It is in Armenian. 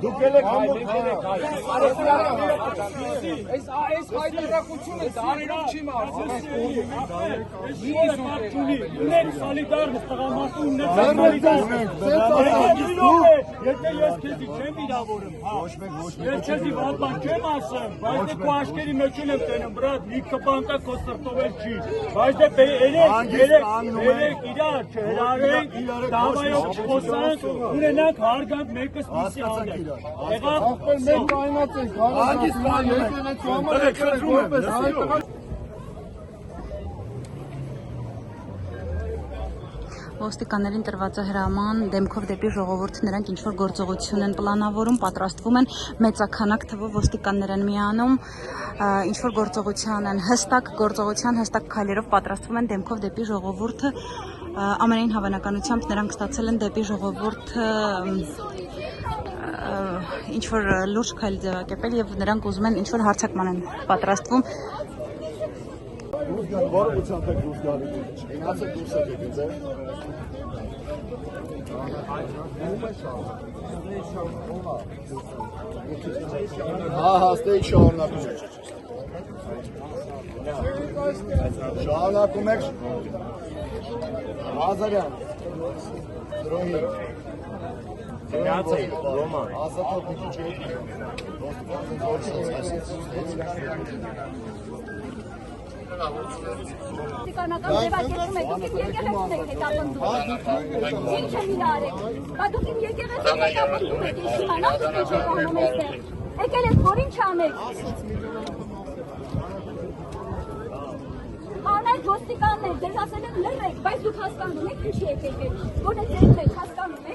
Դուք ելեք հայ, մենք ելեք հայ։ Այս հայտարարությունը դարերով չի մարզվում։ Ունենք սոլիդարնս տղամարդու ունենք սոլիդարնս։ Եթե ես քեզի չեմ իրավորում, ես քեզի վատ բան չեմ ասեմ, բայց դե քո աշկերի մեջ եմ տենում, բրատ, մի կպանտա քո սրտով էլ չի, բայց դե երեք իրար չհրարենք, դավայով չխոսանք, ունենանք հարգանք մեկս միսի հանդեպ։ Եղավ Մենք կայնած ենք, Ոստիկաններին տրված է հրաման դեմքով դեպի ժողովուրդ նրանք ինչ-որ գործողություն են պլանավորում, պատրաստվում են մեծաքանակ թվով ոստիկաններ են միանում, ինչ-որ գործողության են հստակ քայլերով պատրաստվում են դեմքով դեպի ժողովուրդը, ամենայն հավանականությամբ նրանք ստացել են դեպի ժողովուրդը ինչ-որ լուրջ քայլ ձևակերպել եւ նրանք ուզում են ինչ-որ հարձակման են պատրաստվում Հաստեի շարունակում եք։ Շարունակում եք։ Ազարյան։ Դրոհի։ Գնացեք, Ռոման։ Ասատոտ մի քիչ եք։ Տիկանական ձևակերպում եք, դուք իմ եկեղեցուն եք հետապնդում։ Ինչ եմ իրարեք, բայց դուք իմ եկեղեցուն հետապնդում եք, ինչ իմանալ դուք ինչ եք անում այստեղ։ Եկել եք, որ ինչ անեք։ Անայք ոստիկաններ, ձեզ ասել են լռեք, բայց դուք հասկանում եք ինչի եք եկել, որ է ձեր մեջ հասկանում